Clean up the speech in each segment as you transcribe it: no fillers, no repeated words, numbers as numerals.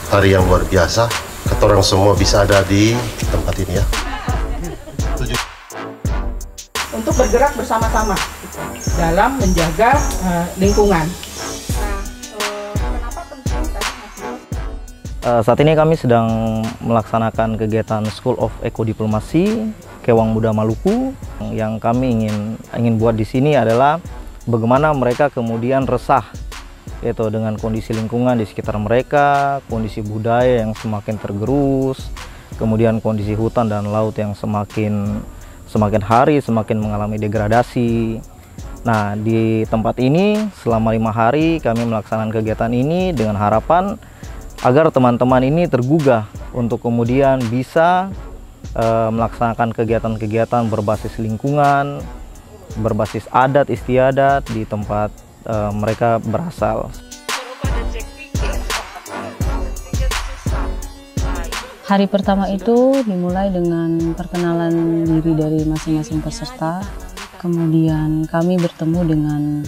hari yang luar biasa. Kata orang semua bisa ada di tempat ini ya. Untuk bergerak bersama-sama dalam menjaga lingkungan. Kenapa penting tadi Mas? Saat ini kami sedang melaksanakan kegiatan School of Eco Diplomasi Kewang Muda Maluku. Yang kami ingin buat di sini adalah bagaimana mereka kemudian resah yaitu dengan kondisi lingkungan di sekitar mereka, kondisi budaya yang semakin tergerus, kemudian kondisi hutan dan laut yang semakin hari semakin mengalami degradasi. Nah, di tempat ini selama 5 hari kami melaksanakan kegiatan ini dengan harapan agar teman-teman ini tergugah untuk kemudian bisa melaksanakan kegiatan-kegiatan berbasis lingkungan, berbasis adat istiadat di tempat mereka berasal. Hari pertama itu dimulai dengan perkenalan diri dari masing-masing peserta. Kemudian kami bertemu dengan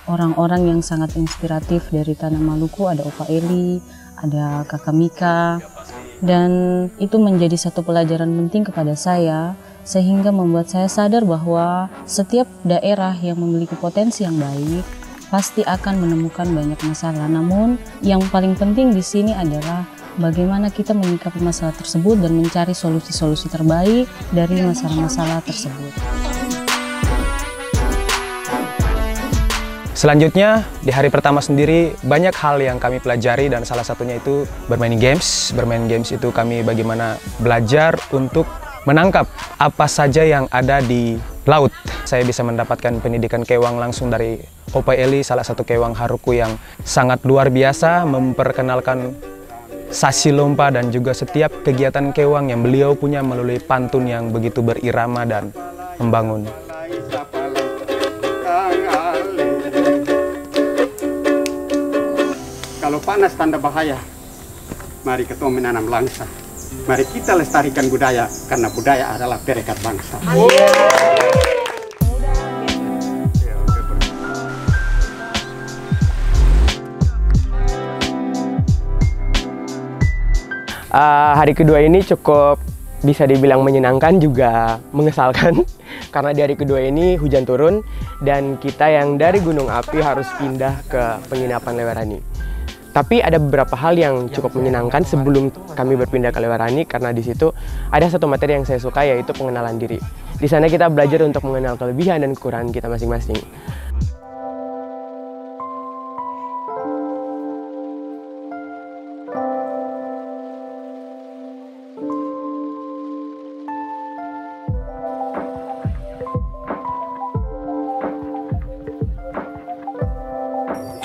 orang-orang yang sangat inspiratif dari Tanah Maluku. Ada Opa Eli, ada Kakak Mika. Dan itu menjadi satu pelajaran penting kepada saya, sehingga membuat saya sadar bahwa setiap daerah yang memiliki potensi yang baik pasti akan menemukan banyak masalah. Namun yang paling penting di sini adalah bagaimana kita menyikapi masalah tersebut dan mencari solusi-solusi terbaik dari masalah-masalah tersebut. Selanjutnya, di hari pertama sendiri banyak hal yang kami pelajari dan salah satunya itu bermain games. Bermain games itu kami bagaimana belajar untuk menangkap apa saja yang ada di laut. Saya bisa mendapatkan pendidikan kewang langsung dari Opa Eli, salah satu kewang Haruku yang sangat luar biasa, memperkenalkan sasi lompa dan juga setiap kegiatan kewang yang beliau punya melalui pantun yang begitu berirama dan membangun. Kalau panas tanda bahaya, mari kita menanam langsa. Mari kita lestarikan budaya, karena budaya adalah perekat bangsa. Hari kedua ini cukup bisa dibilang menyenangkan juga mengesalkan karena di hari kedua ini hujan turun dan kita yang dari Gunung Api harus pindah ke penginapan Lewerani. Tapi ada beberapa hal yang cukup menyenangkan sebelum kami berpindah ke Lewerani karena di situ ada satu materi yang saya suka yaitu pengenalan diri. Di sana kita belajar untuk mengenal kelebihan dan kekurangan kita masing-masing.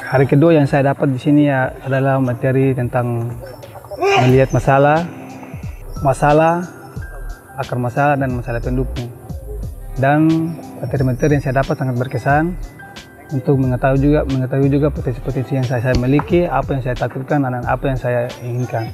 Hari kedua yang saya dapat di sini ya adalah materi tentang melihat masalah, akar masalah dan masalah pendukung. Dan materi-materi yang saya dapat sangat berkesan untuk mengetahui juga potensi-potensi yang saya miliki, apa yang saya takutkan dan apa yang saya inginkan.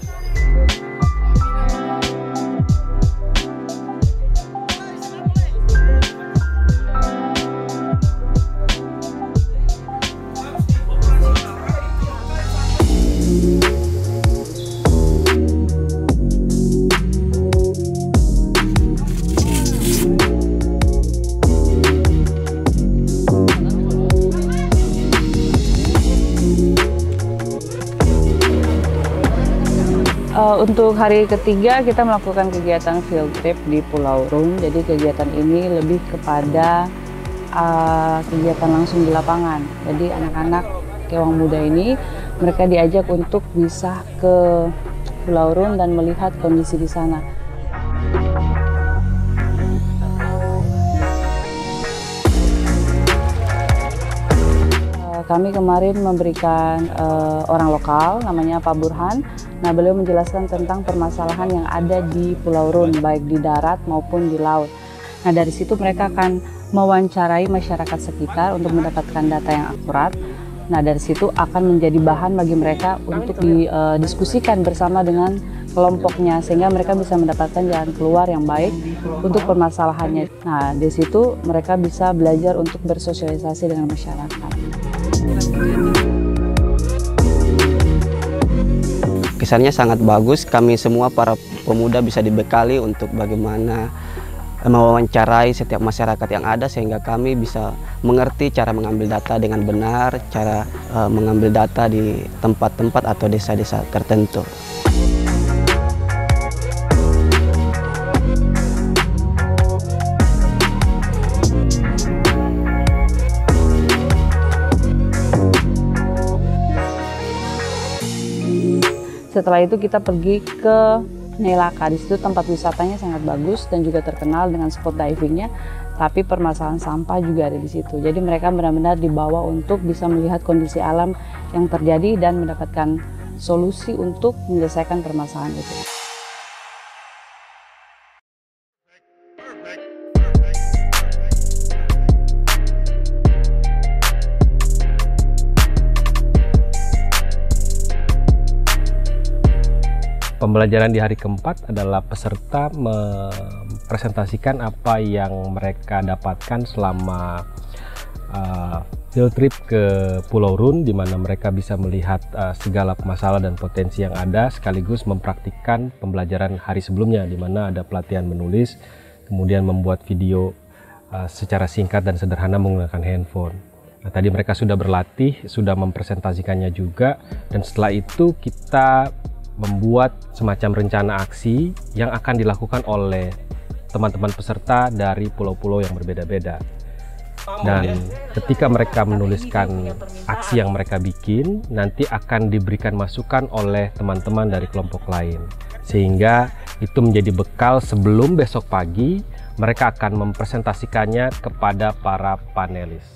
Untuk hari ketiga kita melakukan kegiatan field trip di Pulau Rune. Jadi kegiatan ini lebih kepada kegiatan langsung di lapangan. Jadi anak-anak kewang muda ini mereka diajak untuk bisa ke Pulau Rune dan melihat kondisi di sana. Kami kemarin memberikan orang lokal, namanya Pak Burhan. Nah, beliau menjelaskan tentang permasalahan yang ada di Pulau Rune, baik di darat maupun di laut. Nah, dari situ mereka akan mewawancarai masyarakat sekitar untuk mendapatkan data yang akurat. Nah, dari situ akan menjadi bahan bagi mereka untuk didiskusikan bersama dengan kelompoknya, sehingga mereka bisa mendapatkan jalan keluar yang baik untuk permasalahannya. Nah, di situ mereka bisa belajar untuk bersosialisasi dengan masyarakat. kesannya sangat bagus. Kami semua para pemuda bisa dibekali untuk bagaimana mewawancarai setiap masyarakat yang ada, sehingga kami bisa mengerti cara mengambil data dengan benar, cara mengambil data di tempat-tempat atau desa-desa tertentu. Setelah itu kita pergi ke Nelaka. Di situ tempat wisatanya sangat bagus dan juga terkenal dengan spot divingnya. Tapi permasalahan sampah juga ada di situ. Jadi mereka benar-benar dibawa untuk bisa melihat kondisi alam yang terjadi dan mendapatkan solusi untuk menyelesaikan permasalahan itu. Pembelajaran di hari keempat adalah peserta mempresentasikan apa yang mereka dapatkan selama field trip ke Pulau Rune, di mana mereka bisa melihat segala masalah dan potensi yang ada, sekaligus mempraktikkan pembelajaran hari sebelumnya, di mana ada pelatihan menulis, kemudian membuat video secara singkat dan sederhana menggunakan handphone. Nah, tadi mereka sudah berlatih, sudah mempresentasikannya juga, dan setelah itu kita membuat semacam rencana aksi yang akan dilakukan oleh teman-teman peserta dari pulau-pulau yang berbeda-beda. Dan ketika mereka menuliskan aksi yang mereka bikin, nanti akan diberikan masukan oleh teman-teman dari kelompok lain. Sehingga itu menjadi bekal sebelum besok pagi mereka akan mempresentasikannya kepada para panelis.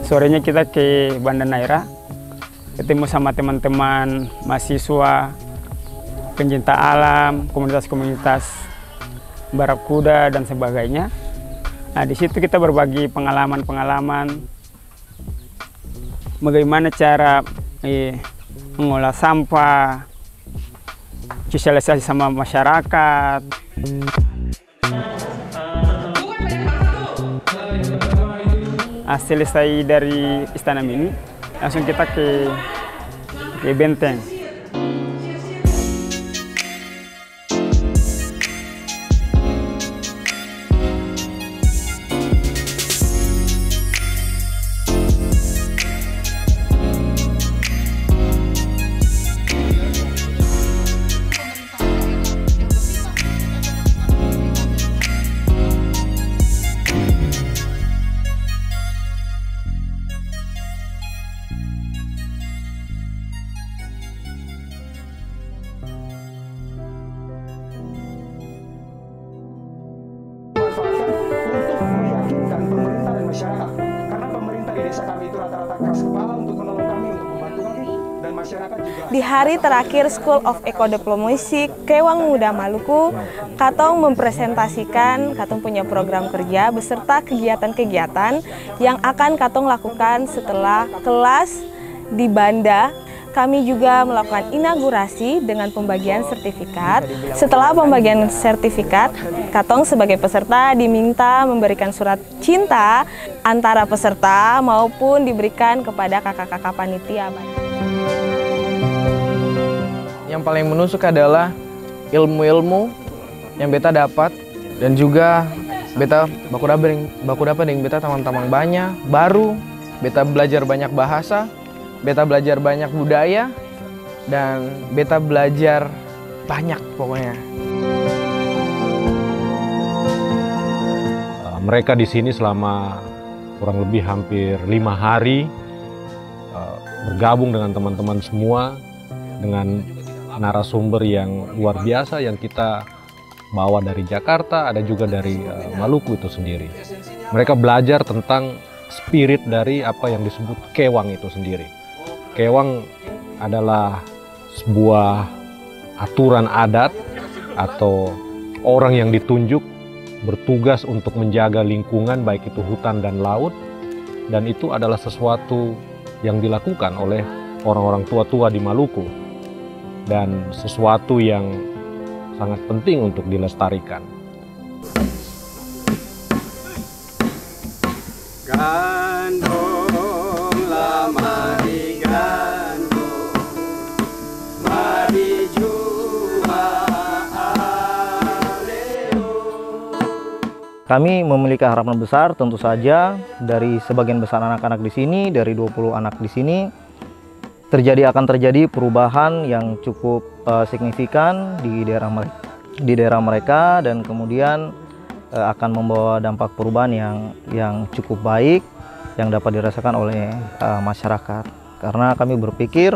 Sorenya kita ke Banda Neira, ketemu sama teman-teman mahasiswa, pencinta alam, komunitas-komunitas barakuda dan sebagainya. Nah, di situ kita berbagi pengalaman-pengalaman bagaimana cara mengolah sampah, sosialisasi sama masyarakat. Selesai dari Istana Mini, langsung kita ke Benteng. Di hari terakhir School of Eco Diplomacy Kewang Muda Maluku, Katong mempresentasikan Katong punya program kerja beserta kegiatan-kegiatan yang akan Katong lakukan setelah kelas di Banda. Kami juga melakukan inaugurasi dengan pembagian sertifikat. Setelah pembagian sertifikat, Katong sebagai peserta diminta memberikan surat cinta antara peserta maupun diberikan kepada kakak-kakak panitia. Yang paling menusuk adalah ilmu-ilmu yang beta dapat, dan juga beta baku dapat dengan beta teman-teman banyak baru, beta belajar banyak bahasa, beta belajar banyak budaya, dan beta belajar banyak pokoknya. Mereka di sini selama kurang lebih hampir 5 hari bergabung dengan teman-teman semua, dengan narasumber yang luar biasa yang kita bawa dari Jakarta, ada juga dari Maluku itu sendiri. Mereka belajar tentang spirit dari apa yang disebut kewang itu sendiri. Kewang adalah sebuah aturan adat atau orang yang ditunjuk bertugas untuk menjaga lingkungan, baik itu hutan dan laut, dan itu adalah sesuatu yang dilakukan oleh orang-orang tua-tua di Maluku dan sesuatu yang sangat penting untuk dilestarikan. Gandonglah mari gandong, mari jua aleo. Kami memiliki harapan besar tentu saja dari sebagian besar anak-anak di sini, dari 20 anak di sini, akan terjadi perubahan yang cukup signifikan di daerah mereka, dan kemudian akan membawa dampak perubahan yang cukup baik yang dapat dirasakan oleh masyarakat. Karena kami berpikir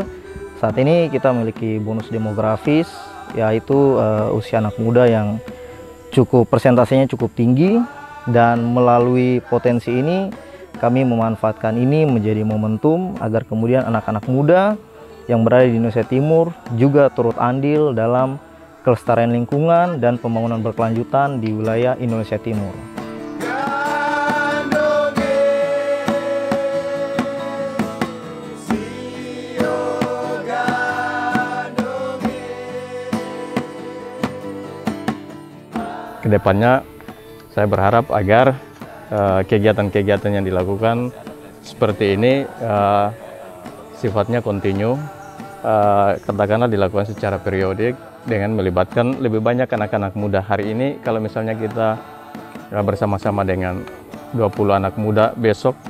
saat ini kita memiliki bonus demografis, yaitu usia anak muda yang persentasenya cukup tinggi, dan melalui potensi ini kami memanfaatkan ini menjadi momentum agar kemudian anak-anak muda yang berada di Indonesia Timur juga turut andil dalam kelestarian lingkungan dan pembangunan berkelanjutan di wilayah Indonesia Timur. Kedepannya saya berharap agar kegiatan-kegiatan yang dilakukan seperti ini sifatnya kontinu, katakanlah dilakukan secara periodik dengan melibatkan lebih banyak anak-anak muda. Hari ini kalau misalnya kita bersama-sama dengan 20 anak muda, besok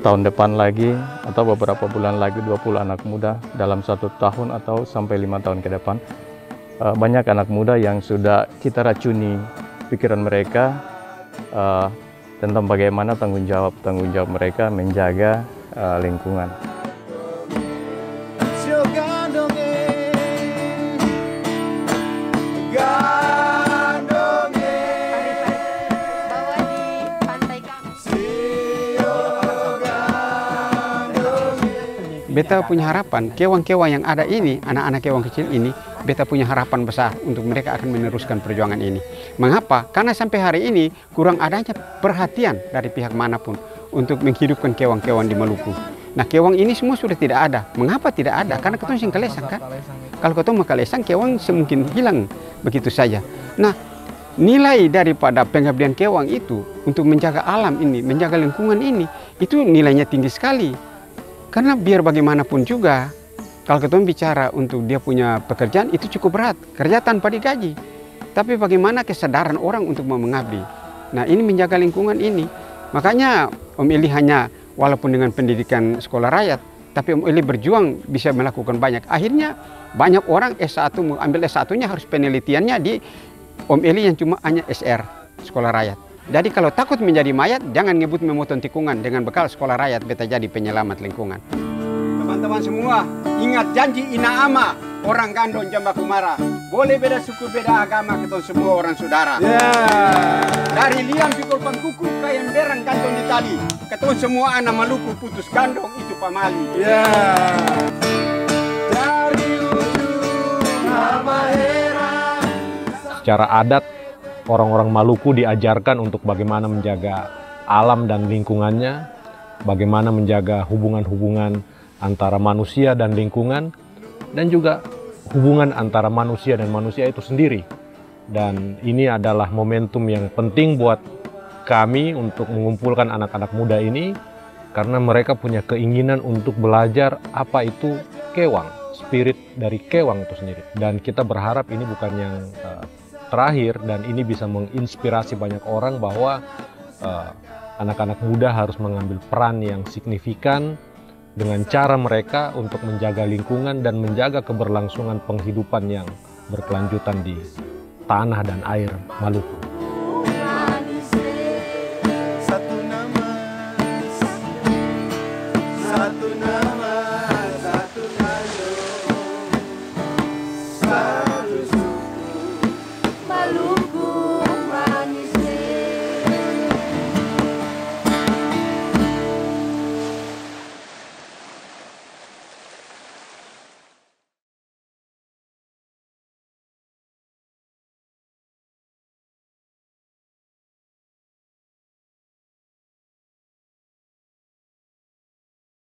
tahun depan lagi atau beberapa bulan lagi 20 anak muda, dalam 1 tahun atau sampai 5 tahun ke depan, banyak anak muda yang sudah kita racuni pikiran mereka tentang bagaimana tanggung jawab mereka menjaga lingkungan. Beta punya harapan, kewang-kewang yang ada ini, anak-anak kewang kecil ini, beta punya harapan besar untuk mereka akan meneruskan perjuangan ini. Mengapa? Karena sampai hari ini kurang adanya perhatian dari pihak manapun untuk menghidupkan kewang-kewang di Maluku. Nah, kewang ini semua sudah tidak ada. Mengapa tidak ada? Karena ketong sing kalesang kan? Kalau ketong makalesang, kewang semungkin hilang begitu saja. Nah, nilai daripada pengabdian kewang itu untuk menjaga alam ini, menjaga lingkungan ini, itu nilainya tinggi sekali. Karena biar bagaimanapun juga, kalau kita bicara untuk dia punya pekerjaan itu cukup berat, kerja tanpa digaji. Tapi bagaimana kesadaran orang untuk mau mengabdi. Nah, ini menjaga lingkungan ini. Makanya Om Eli hanya walaupun dengan pendidikan sekolah rakyat, tapi Om Eli berjuang bisa melakukan banyak. Akhirnya banyak orang S1 mau ambil S1-nya harus penelitiannya di Om Eli yang cuma hanya SR, sekolah rakyat. Jadi kalau takut menjadi mayat, jangan ngebut memotong tikungan. Dengan bekal sekolah rakyat, beta jadi penyelamat lingkungan. Teman-teman semua, ingat janji Ina Ama, orang Gandong Jamba Kumara. Boleh beda suku, beda agama, kita semua orang saudara. Dari liam pikul pangkuku, kayan berang kantong di tali. Kita semua anak Maluku putus Gandong, itu pamali. Dari ujung Halmahera. Secara adat, orang-orang Maluku diajarkan untuk bagaimana menjaga alam dan lingkungannya, bagaimana menjaga hubungan-hubungan antara manusia dan lingkungan, dan juga hubungan antara manusia dan manusia itu sendiri. Dan ini adalah momentum yang penting buat kami untuk mengumpulkan anak-anak muda ini, karena mereka punya keinginan untuk belajar apa itu kewang, spirit dari kewang itu sendiri. Dan kita berharap ini bukan yang terakhir, dan ini bisa menginspirasi banyak orang bahwa anak-anak muda harus mengambil peran yang signifikan dengan cara mereka untuk menjaga lingkungan dan menjaga keberlangsungan penghidupan yang berkelanjutan di tanah dan air Maluku.